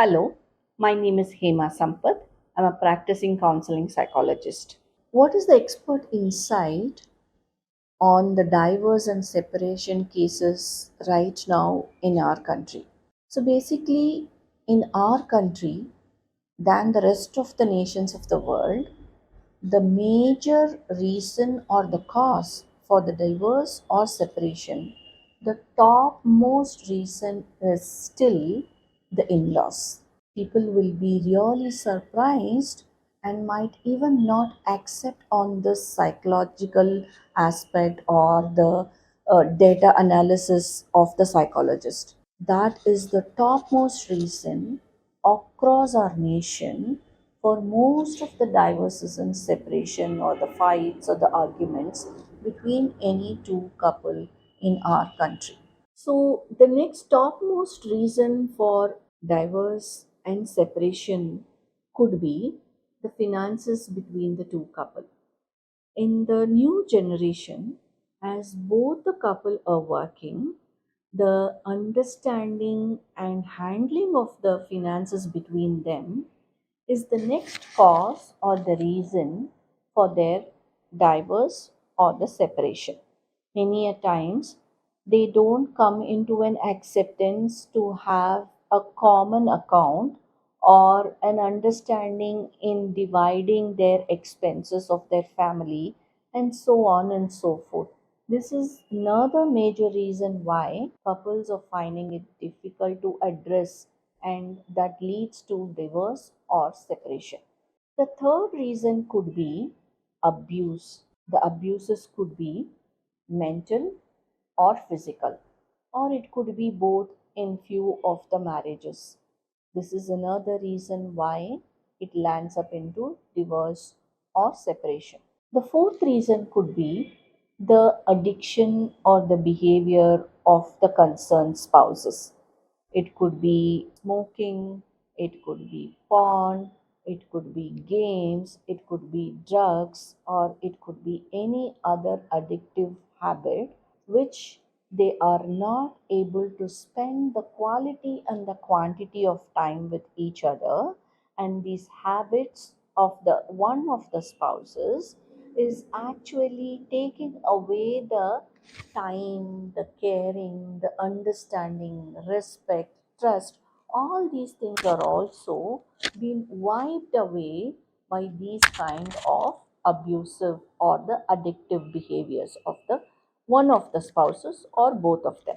Hello, my name is Hema Sampath. I'm a practicing counseling psychologist. What is the expert insight on the divorce and separation cases right now in our country? So, basically, in our country, than the rest of the nations of the world, the major reason or the cause for the divorce or separation, the topmost reason is still the in laws. People will be really surprised and might even not accept on this psychological aspect or the data analysis of the psychologist. That is the topmost reason across our nation for most of the divorces and separation or the fights or the arguments between any two couple in our country. So the next topmost reason for divorce and separation could be the finances between the two couple. In the new generation, as both the couple are working, the understanding and handling of the finances between them is the next cause or the reason for their divorce or the separation. Many a times they don't come into an acceptance to have a common account or an understanding in dividing their expenses of their family and so on and so forth. This is another major reason why couples are finding it difficult to address, and that leads to divorce or separation. The third reason could be abuse. The abuses could be mental or physical, or it could be both in few of the marriages. This is another reason why it lands up into divorce or separation. The fourth reason could be the addiction or the behavior of the concerned spouses. It could be smoking, it could be porn, it could be games, it could be drugs, or it could be any other addictive habit which they are not able to spend the quality and the quantity of time with each other. And these habits of the one of the spouses is actually taking away the time, the caring, the understanding, respect, trust, all these things are also being wiped away by these kind of abusive or the addictive behaviors of the one of the spouses or both of them.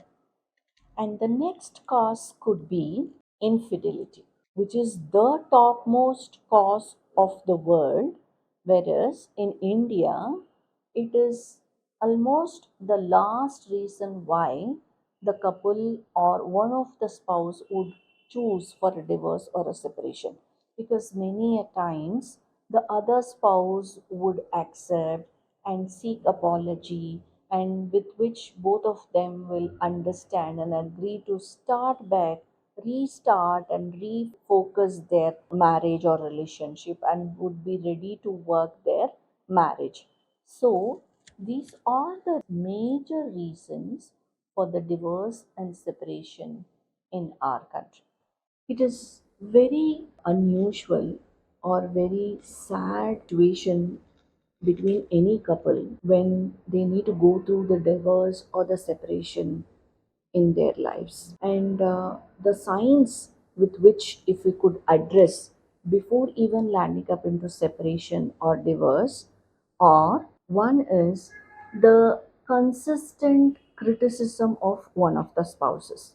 And the next cause could be infidelity, which is the topmost cause of the world, whereas in India, it is almost the last reason why the couple or one of the spouse would choose for a divorce or a separation, because many a times the other spouse would accept and seek apology, and with which both of them will understand and agree to start back, restart and refocus their marriage or relationship, and would be ready to work their marriage. So these are the major reasons for the divorce and separation in our country. It is very unusual or very sad situation between any couple when they need to go through the divorce or the separation in their lives. And the signs with which, if we could address before even landing up into separation or divorce, or one is the consistent criticism of one of the spouses.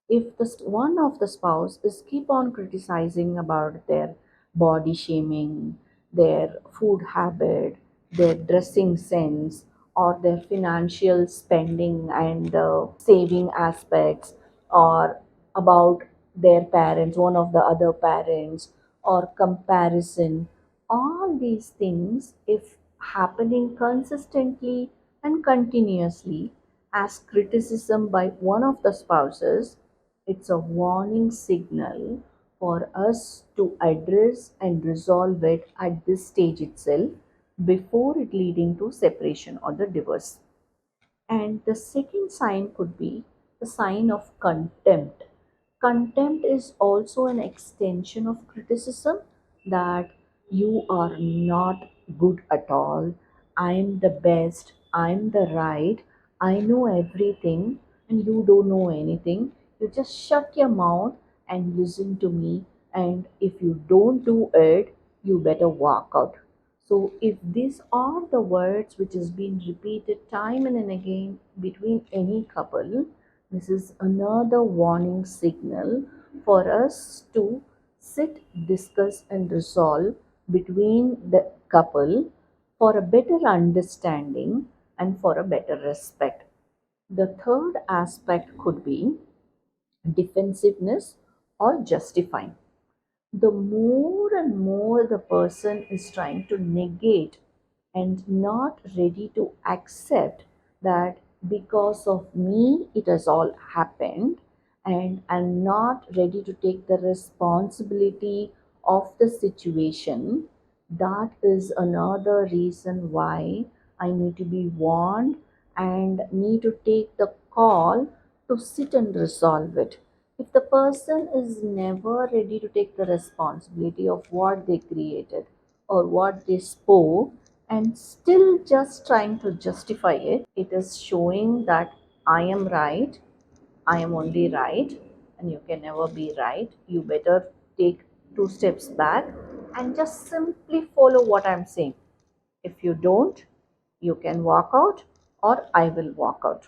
If the one of the spouse is keep on criticizing about their body shaming, their food habit, their dressing sense, or their financial spending and saving aspects, or about their parents, one of the other parents, or comparison, all these things, if happening consistently and continuously as criticism by one of the spouses, it's a warning signal for us to address and resolve it at this stage itself before it leading to separation or the divorce. And the second sign could be the sign of contempt. Contempt is also an extension of criticism, that you are not good at all. I'm the best. I'm the right. I know everything and you don't know anything. You just shut your mouth and listen to me. And if you don't do it, you better walk out. So, if these are the words which has been repeated time and again between any couple, this is another warning signal for us to sit, discuss, and resolve between the couple for a better understanding and for a better respect. The third aspect could be defensiveness or justifying. The more and more the person is trying to negate and not ready to accept that because of me it has all happened, and I'm not ready to take the responsibility of the situation, that is another reason why I need to be warned and need to take the call to sit and resolve it. If the person is never ready to take the responsibility of what they created or what they spoke and still just trying to justify it, it is showing that I am right, I am only right, and you can never be right. You better take two steps back and just simply follow what I'm saying. If you don't, you can walk out or I will walk out.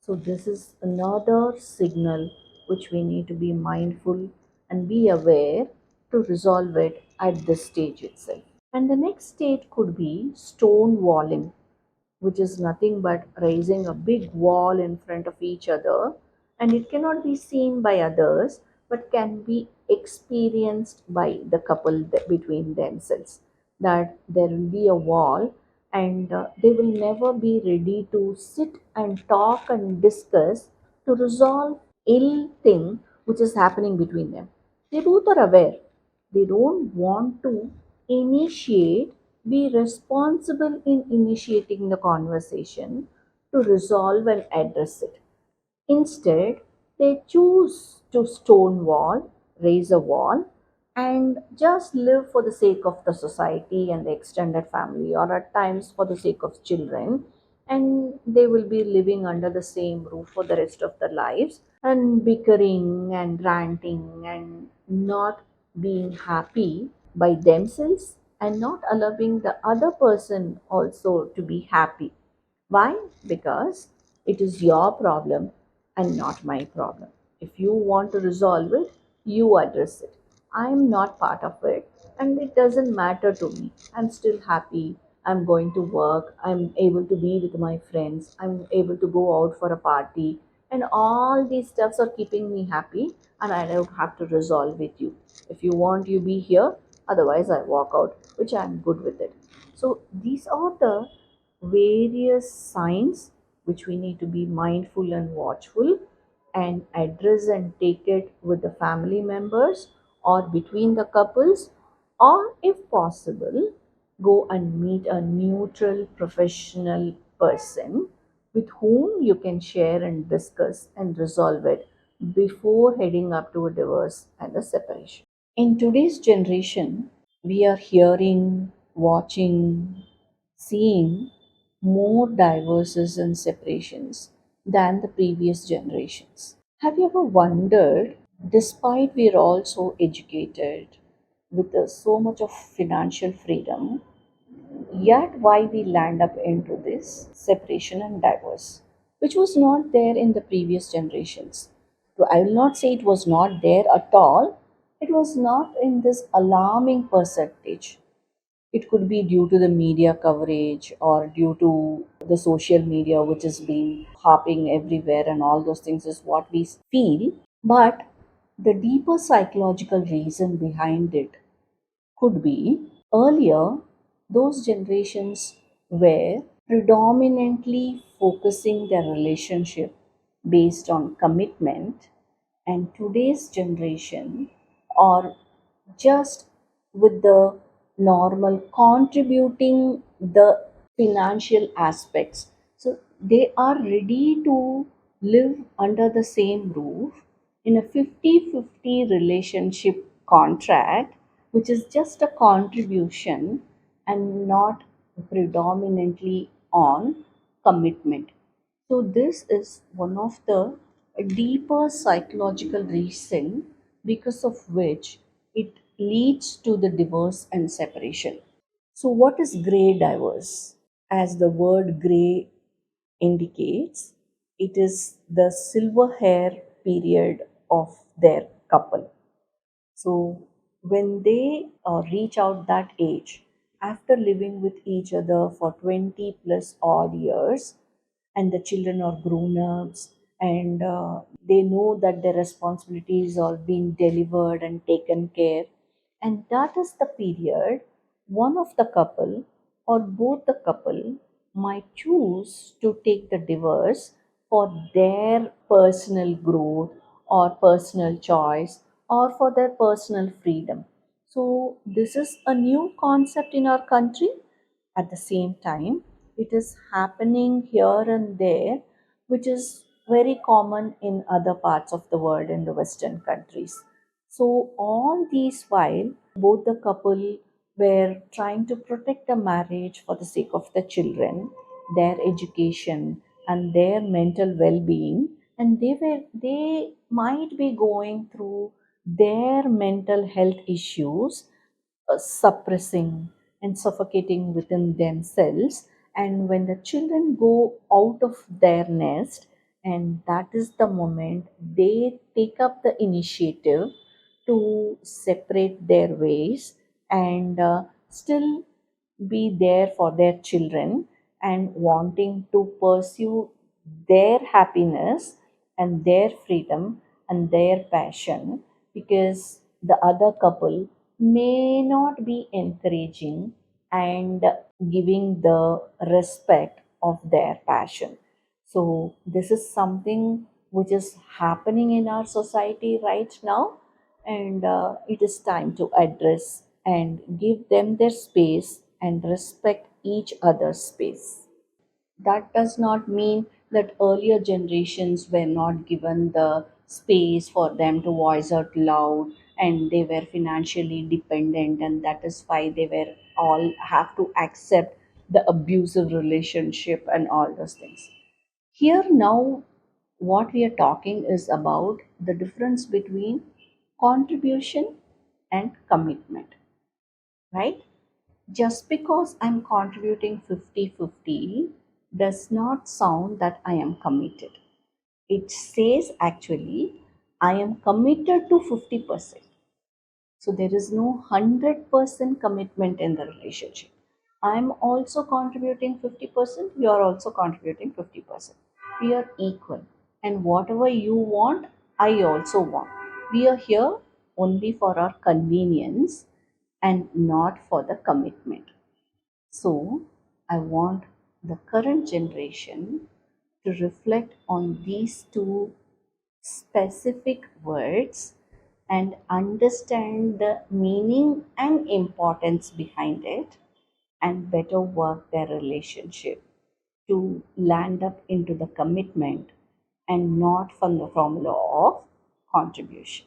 So, this is another signal which we need to be mindful and be aware to resolve it at this stage itself. And the next stage could be stonewalling, which is nothing but raising a big wall in front of each other, and it cannot be seen by others but can be experienced by the couple between themselves. That there will be a wall, and they will never be ready to sit and talk and discuss to resolve ill thing which is happening between them. They both are aware. They don't want to initiate, be responsible in initiating the conversation to resolve and address it. Instead, they choose to stonewall, raise a wall, and just live for the sake of the society and the extended family, or at times for the sake of children. And they will be living under the same roof for the rest of their lives and bickering and ranting and not being happy by themselves and not allowing the other person also to be happy. Why? Because it is your problem and not my problem. If you want to resolve it, you address it. I am not part of it and it doesn't matter to me. I'm still happy. I'm going to work. I'm able to be with my friends. I'm able to go out for a party. And all these stuffs are keeping me happy, and I don't have to resolve with you. If you want, you be here. Otherwise, I walk out, which I'm good with it. So, these are the various signs which we need to be mindful and watchful and address and take it with the family members or between the couples, or if possible go and meet a neutral professional person with whom you can share and discuss and resolve it before heading up to a divorce and a separation. In today's generation, we are hearing, watching, seeing more divorces and separations than the previous generations. Have you ever wondered, despite we're all so educated with so much of financial freedom, yet why we land up into this separation and divorce, which was not there in the previous generations? So I will not say it was not there at all, it was not in this alarming percentage. It could be due to the media coverage or due to the social media, which is being hopping everywhere, and all those things is what we feel. But the deeper psychological reason behind it could be, earlier, those generations were predominantly focusing their relationship based on commitment, and today's generation are just with the normal contributing the financial aspects. So they are ready to live under the same roof In a 50-50 relationship contract, which is just a contribution and not predominantly on commitment. So, this is one of the deeper psychological reason because of which it leads to the divorce and separation. So, what is gray divorce? As the word gray indicates, it is the silver hair period of their couple. So, when they reach out that age, after living with each other for 20 plus odd years, and the children are grown ups, and they know that their responsibilities are being delivered and taken care, and that is the period one of the couple or both the couple might choose to take the divorce for their personal growth or personal choice or for their personal freedom. So this is a new concept in our country. At the same time, it is happening here and there, which is very common in other parts of the world in the Western countries. So, all these while, both the couple were trying to protect the marriage for the sake of the children, their education, and their mental well being, and they might be going through their mental health issues, suppressing and suffocating within themselves. And when the children go out of their nest, and that is the moment they take up the initiative to separate their ways and still be there for their children and wanting to pursue their happiness and their freedom and their passion, because the other couple may not be encouraging and giving the respect of their passion. So this is something which is happening in our society right now, and it is time to address and give them their space and respect each other's space. That does not mean that earlier generations were not given the space for them to voice out loud and they were financially dependent, and that is why they were all have to accept the abusive relationship and all those things. Here now, what we are talking is about the difference between contribution and commitment, right? Just because I'm contributing 50-50 does not sound that I am committed. It says actually I am committed to 50%. So there is no 100% commitment in the relationship. I'm also contributing 50%, you are also contributing 50%. We are equal. And whatever you want, I also want. We are here only for our convenience and not for the commitment. So, I want the current generation to reflect on these two specific words and understand the meaning and importance behind it, and better work their relationship to land up into the commitment and not from the formula of contribution.